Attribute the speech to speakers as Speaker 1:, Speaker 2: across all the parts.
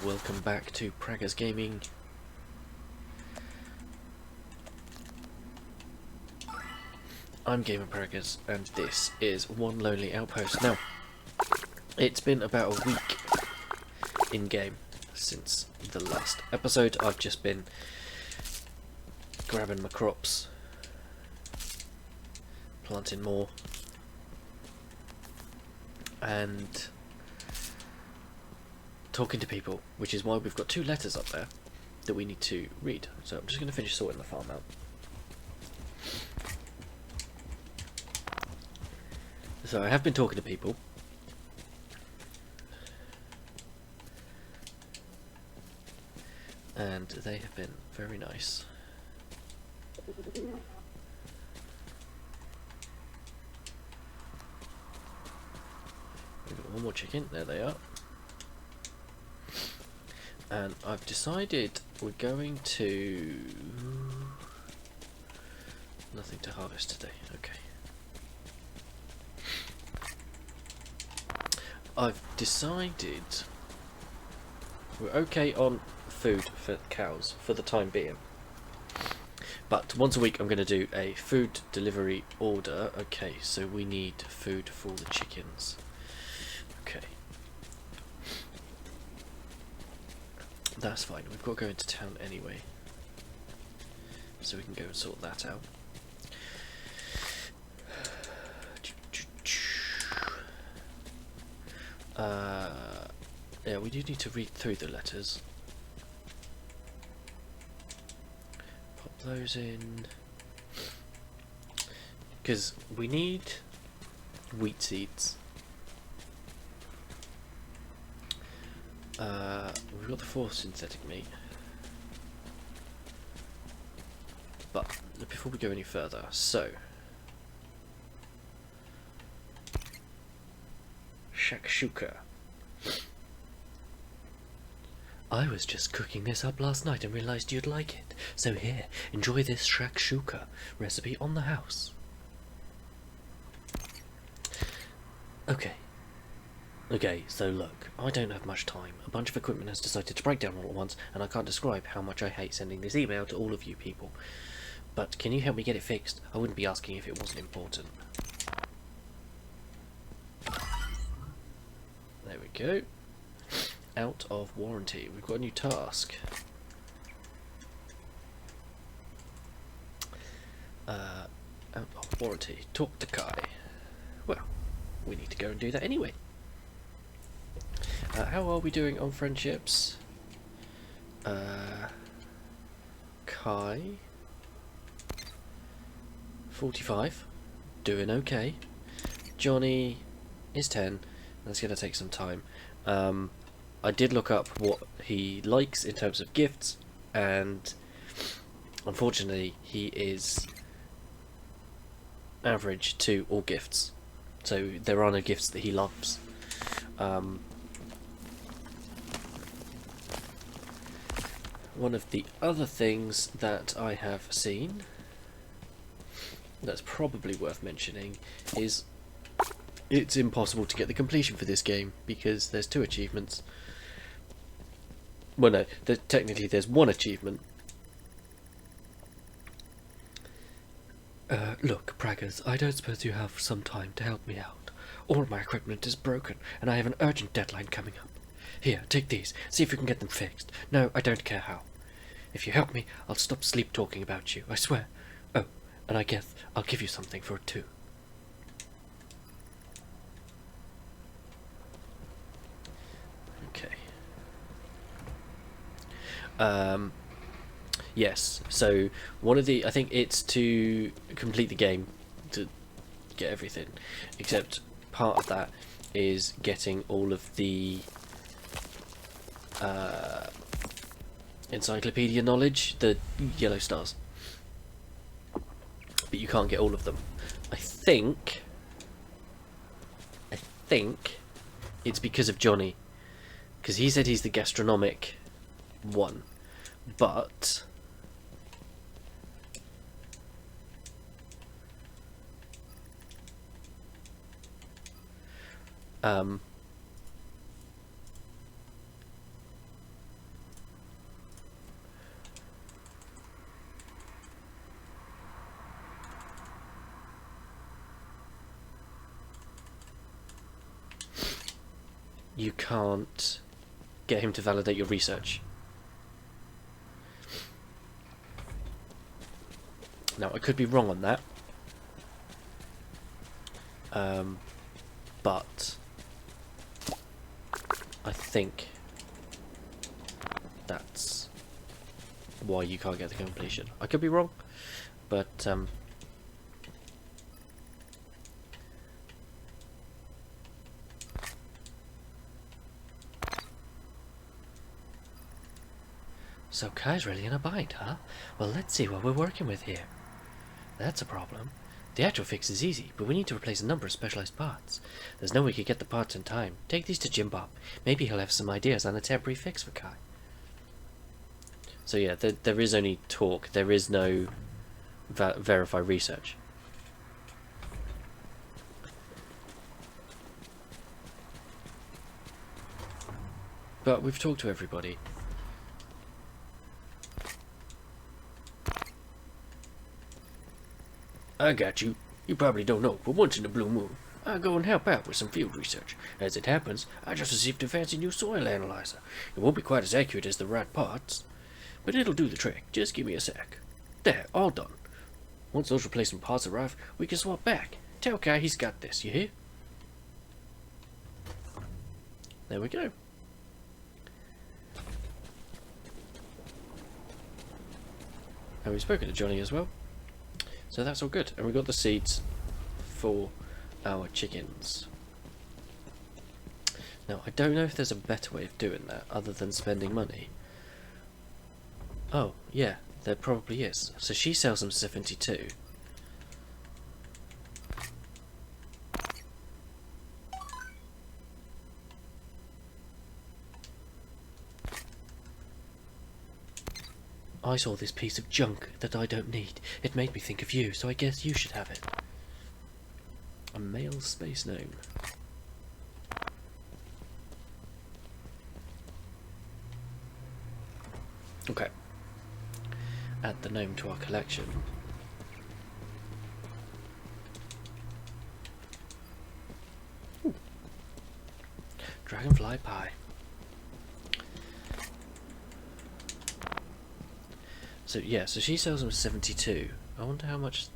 Speaker 1: welcome back to Praggers Gaming. I'm Gamer Praggers, and this is One Lonely Outpost. Now, it's been about a week in-game since the last episode. I've just been grabbing my crops, planting more, and talking to people, which is why we've got 2 letters up there that we need to read. So I'm just going to finish sorting the farm out. So I have been talking to people, and they have been very nice. We've got one more chicken, there they are. And I've decided we're going to... Nothing to harvest today, okay. I've decided we're okay on food for cows for the time being. But once a week I'm going to do a food delivery order. Okay, so we need food for the chickens. Okay. That's fine, we've got to go into town anyway, so we can go and sort that out. Yeah, we do need to read through the letters. Pop those in, because we need wheat seeds. We've got the 4 synthetic meat, but before we go any further, so shakshuka. I was just cooking this up last night and realised you'd like it, so here, enjoy this shakshuka recipe on the house. Okay, so look, I don't have much time. A bunch of equipment has decided to break down all at once, and I can't describe how much I hate sending this email to all of you people. But can you help me get it fixed? I wouldn't be asking if it wasn't important. There we go. Out of warranty. We've got a new task. Out of warranty. Talk to Kai. Well, we need to go and do that anyway. How are we doing on friendships? Kai 45, doing okay. Johnny is 10. That's going to take some time. I did look up what he likes in terms of gifts, and unfortunately he is average to all gifts. So there are no gifts that he loves. One of the other things that I have seen that's probably worth mentioning is it's impossible to get the completion for this game because there's 2 achievements. Well, no, technically there's 1 achievement. Look, Praggers, I don't suppose you have some time to help me out. All my equipment is broken, and I have an urgent deadline coming up. Here, take these. See if you can get them fixed. No, I don't care how. If you help me, I'll stop sleep talking about you, I swear. Oh, and I guess I'll give you something for it too. Okay. Yes, so one of the... I think it's to complete the game, to get everything, except part of that is getting all of the encyclopedia knowledge, the yellow stars, but you can't get all of them. I think it's because of Johnny, because he said he's the gastronomic one, but you can't get him to validate your research. Now, I could be wrong on that. But I think that's why you can't get the completion. I could be wrong, but so Kai's really in a bind, huh? Well, let's see what we're working with here. That's a problem. The actual fix is easy, but we need to replace a number of specialized parts. There's no way we could get the parts in time. Take these to Jim Bob. Maybe he'll have some ideas on a temporary fix for Kai. So yeah, there is only talk. There is no verify research. But we've talked to everybody. I got you. You probably don't know, but once in a blue moon, I go and help out with some field research. As it happens, I just received a fancy new soil analyzer. It won't be quite as accurate as the right parts, but it'll do the trick. Just give me a sec. There, all done. Once those replacement parts arrive, we can swap back. Tell Kai he's got this, you hear? There we go. And we've spoken to Johnny as well. So that's all good. And we got the seeds for our chickens. Now, I don't know if there's a better way of doing that other than spending money. Oh, yeah, there probably is. So she sells them 72. I saw this piece of junk that I don't need. It made me think of you, so I guess you should have it. A male space gnome. Okay. Add the gnome to our collection. Ooh. Dragonfly pie. So yeah, so she sells them 72. I wonder how much.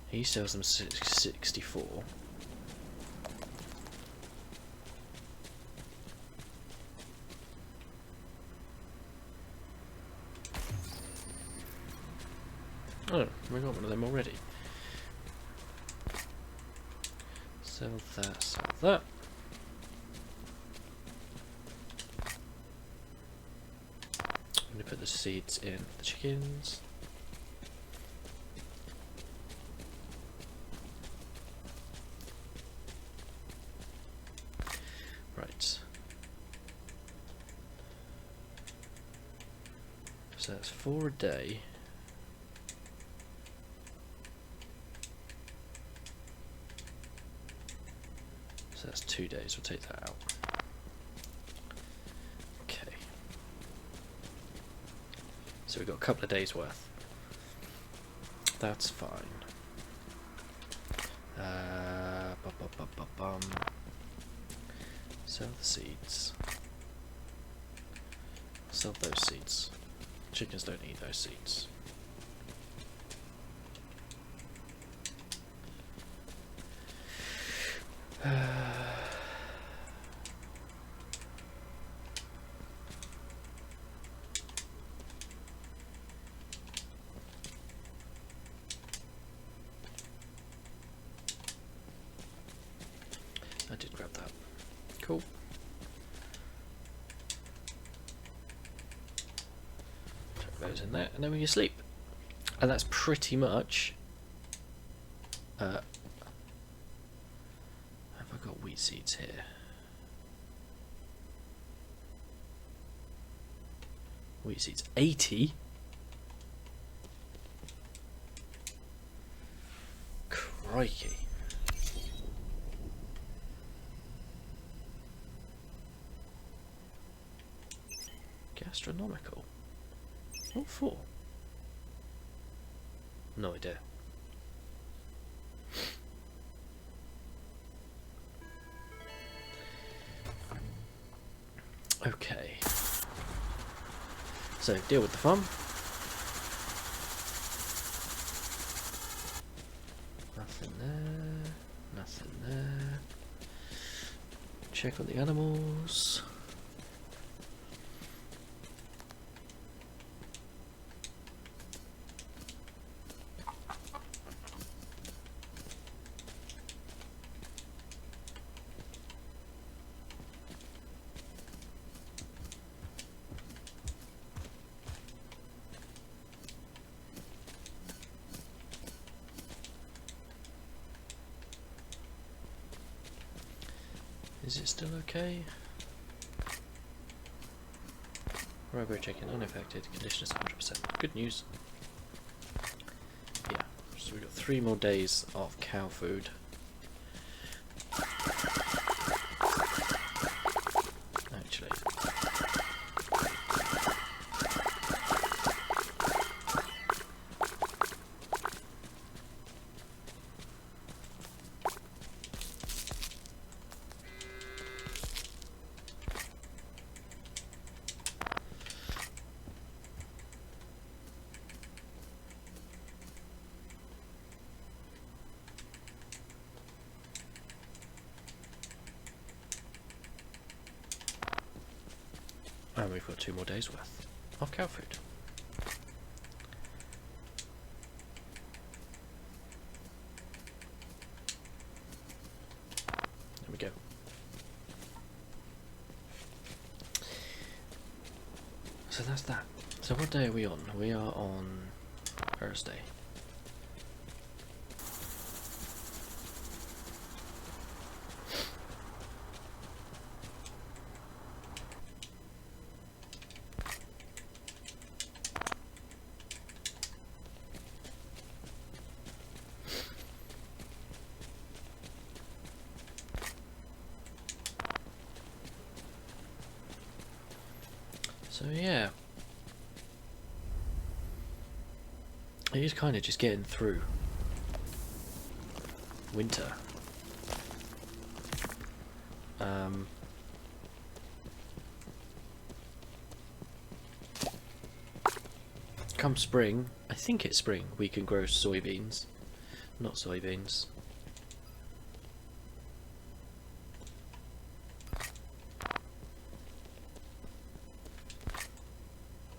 Speaker 1: He sells them 64. Oh, we got one of them already. Sell that, sell that. I'm going to put the seeds in the chickens. Right. So that's 4 a day. So that's 2 days, we'll take that out. Okay. So we've got a couple of days worth. That's fine. Sell the seeds. Sell those seeds. Chickens don't eat those seeds. I did grab that. Cool. Chuck those in there, and then we can sleep. And that's pretty much. Have I got wheat seeds here? Wheat seeds 80. Crikey. Gastronomical. What for? No idea. Okay. So, deal with the farm. Nothing there. Nothing there. Check on the animals. Is it still okay? Robo check-in unaffected, condition is 100%. Good news. Yeah, so we've got 3 more days of cow food. Actually. And we've got 2 more days worth of cow food. There we go. So that's that. So what day are we on? We are on Thursday. So yeah, it is kind of just getting through winter. Come spring, I think it's spring, we can grow soybeans, not soybeans.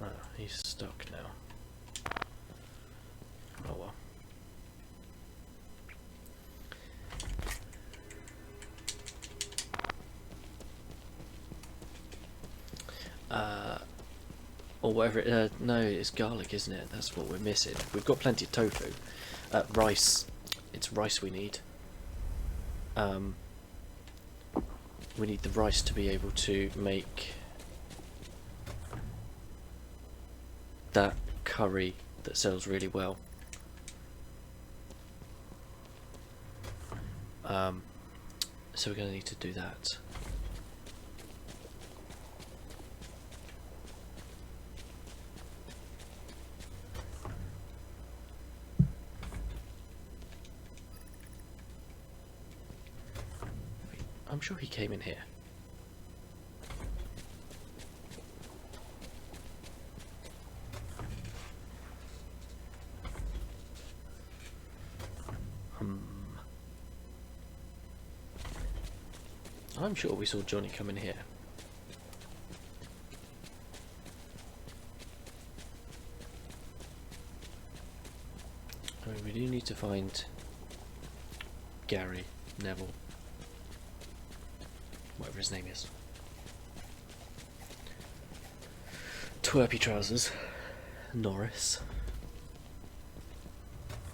Speaker 1: Oh, he's stuck now. Oh well. Or whatever it, no, it's garlic, isn't it? That's what we're missing. We've got plenty of tofu. Rice. It's rice we need. We need the rice to be able to make that curry that sells really well. So we're going to need to do that. I'm sure he came in here. I'm sure we saw Johnny come in here. I mean, we do need to find Gary, Neville, whatever his name is. Twerpy trousers, Norris.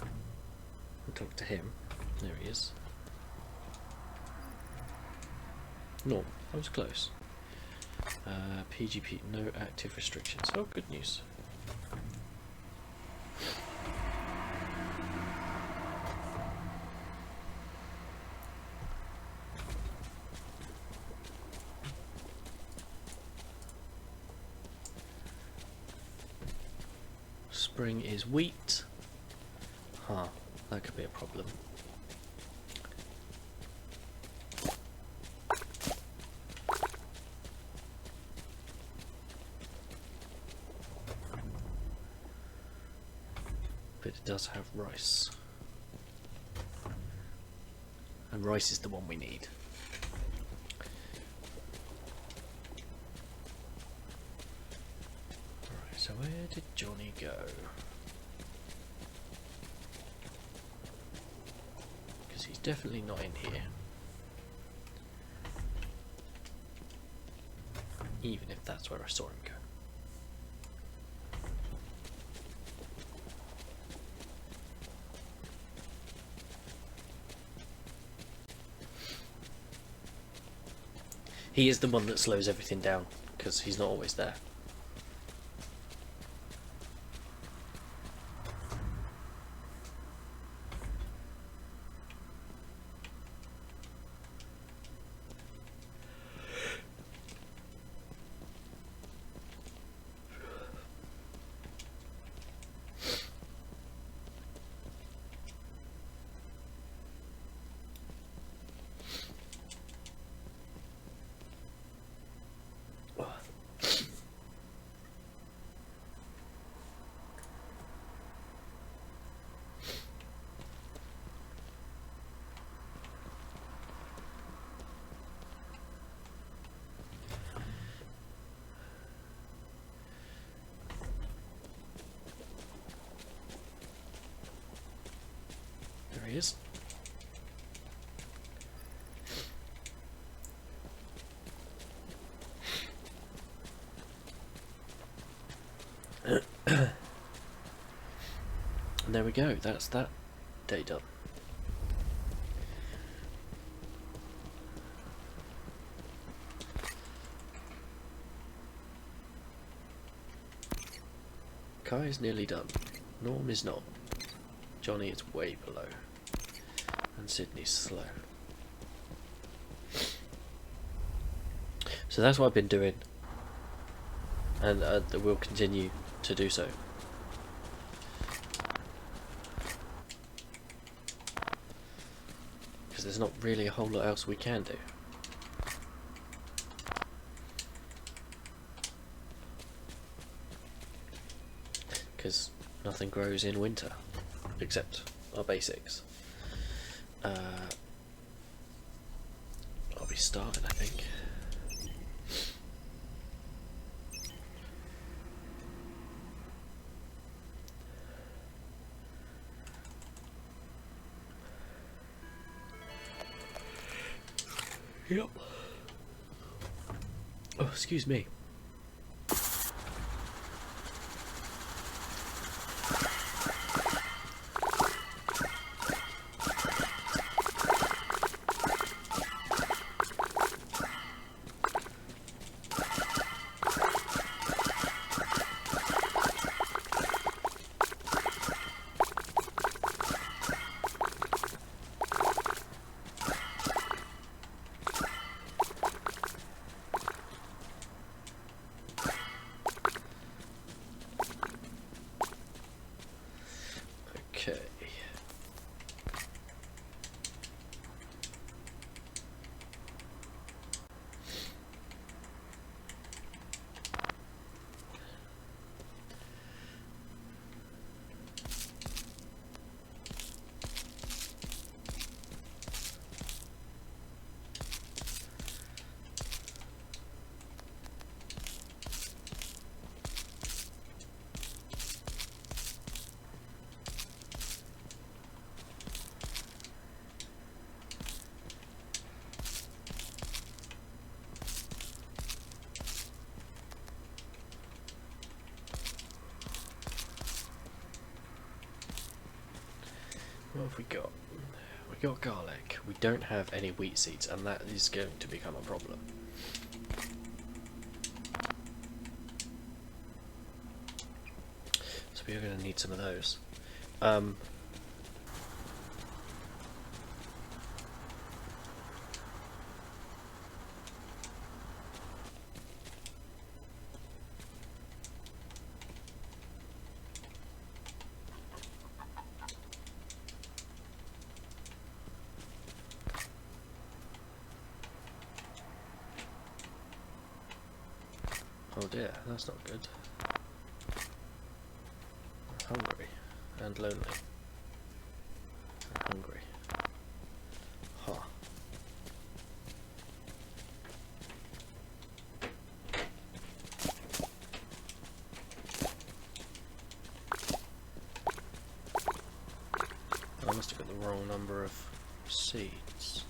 Speaker 1: I'll talk to him. There he is. No, I was close. PGP, no active restrictions. Oh, good news. bring is wheat. Huh, that could be a problem. But it does have rice. And rice is the one we need. Alright, so where did Johnny go? Because he's definitely not in here. Even if that's where I saw him go. He is the one that slows everything down, because he's not always there. There he is. And there we go, that's that day done. Kai is nearly done. Norm is not. Johnny is way below. And Sydney's slow. So that's what I've been doing. And we'll continue to do so. Because there's not really a whole lot else we can do. Because nothing grows in winter, except our basics. I'll be starving, I think. Yep. Oh, excuse me. Okay. What have we got? We got garlic. We don't have any wheat seeds, and that is going to become a problem. So we are going to need some of those. Oh dear, that's not good. Hungry and lonely. And hungry. Huh. I must have got the wrong number of seeds.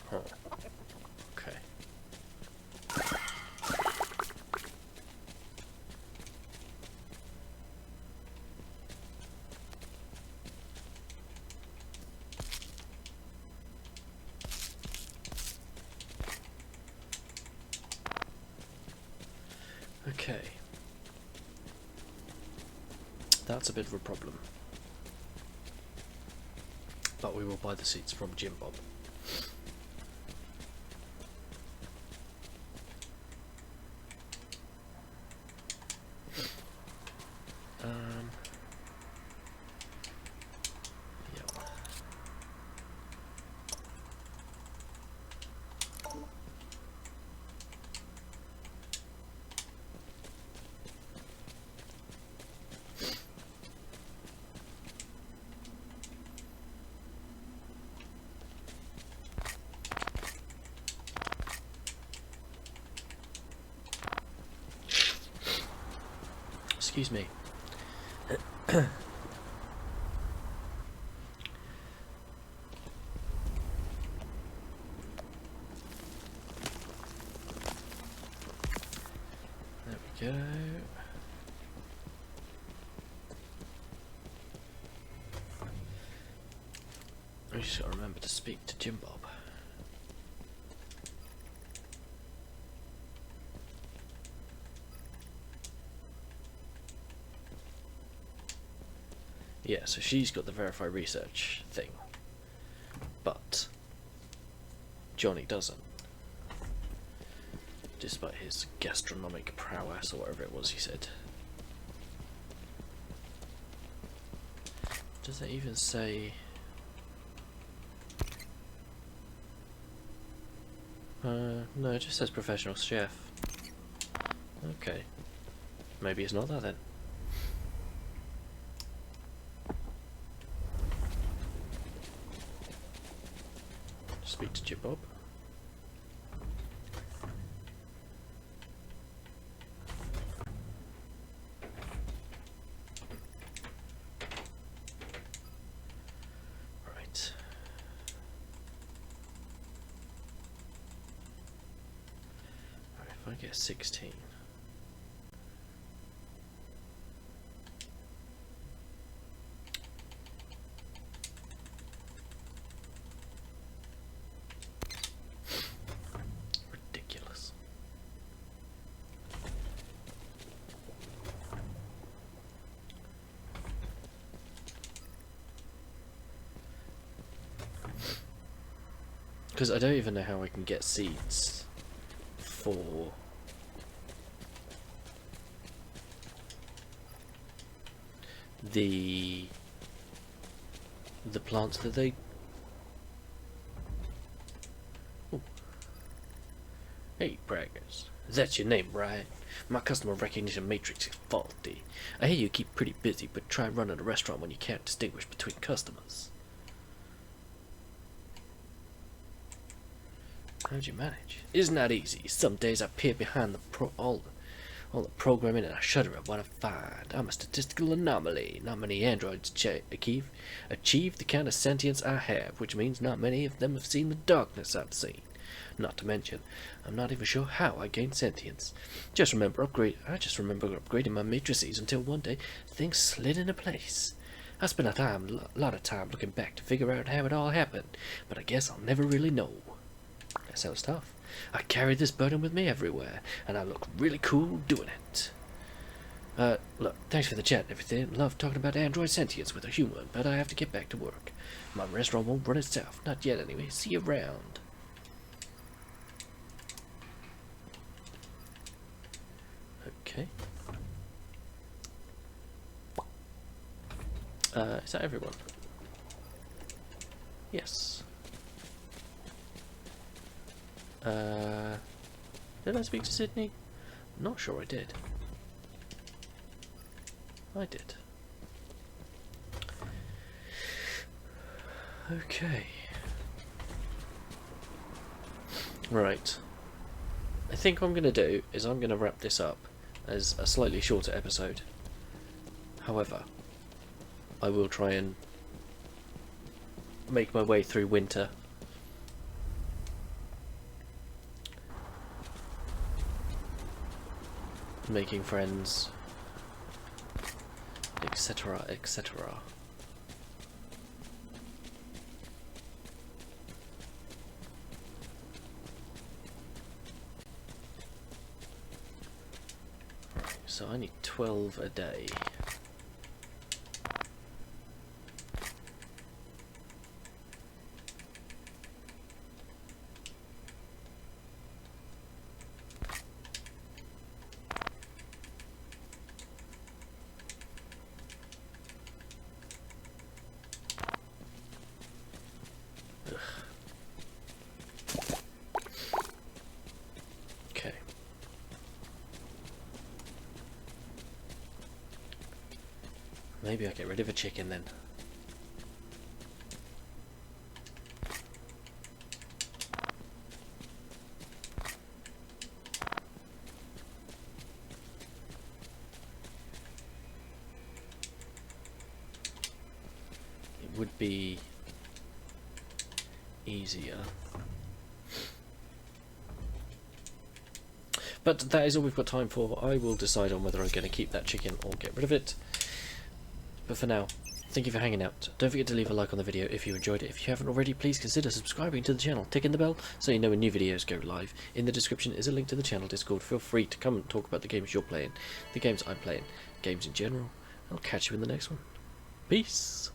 Speaker 1: Huh. Okay. Okay. That's a bit of a problem. But we will buy the seeds from Jim Bob. Yeah. Excuse me. There we go. I just gotta remember to speak to Jim Bob. Yeah, so she's got the verify research thing, but Johnny doesn't, despite his gastronomic prowess or whatever it was he said. Does it even say? No, it just says professional chef. Okay, maybe it's not that then. Speak to Jim Bob. Right. Alright, if I get 16. Because I don't even know how I can get seeds for the plants that they. Ooh. Hey, braggers. That's your name, right? My customer recognition matrix is faulty. I hear you keep pretty busy, but try running a restaurant when you can't distinguish between customers. How'd you manage? Isn't that easy? Some days I peer behind all the programming and I shudder at what I find. I'm a statistical anomaly. Not many androids achieve the kind of sentience I have, which means not many of them have seen the darkness I've seen. Not to mention, I'm not even sure how I gained sentience. I just remember upgrading my matrices until one day things slid into place. I spent a lot of time looking back to figure out how it all happened, but I guess I'll never really know. That sounds tough. I carry this burden with me everywhere, and I look really cool doing it. Look, thanks for the chat and everything. Love talking about android sentience with a human, but I have to get back to work. My restaurant won't run itself. Not yet, anyway. See you around. Okay. Is that everyone? Yes. Did I speak to Sydney? Not sure I did. I did. Okay. Right. I think what I'm going to do is I'm going to wrap this up as a slightly shorter episode. However, I will try and make my way through winter. Making friends, etc., etc. So I need 12 a day. Okay. Maybe I'll get rid of a chicken then. It would be easier. But that is all we've got time for. I will decide on whether I'm going to keep that chicken or get rid of it. But for now, thank you for hanging out. Don't forget to leave a like on the video if you enjoyed it. If you haven't already, please consider subscribing to the channel. Tick in the bell so you know when new videos go live. In the description is a link to the channel Discord. Feel free to come and talk about the games you're playing, the games I'm playing, games in general. I'll catch you in the next one. Peace!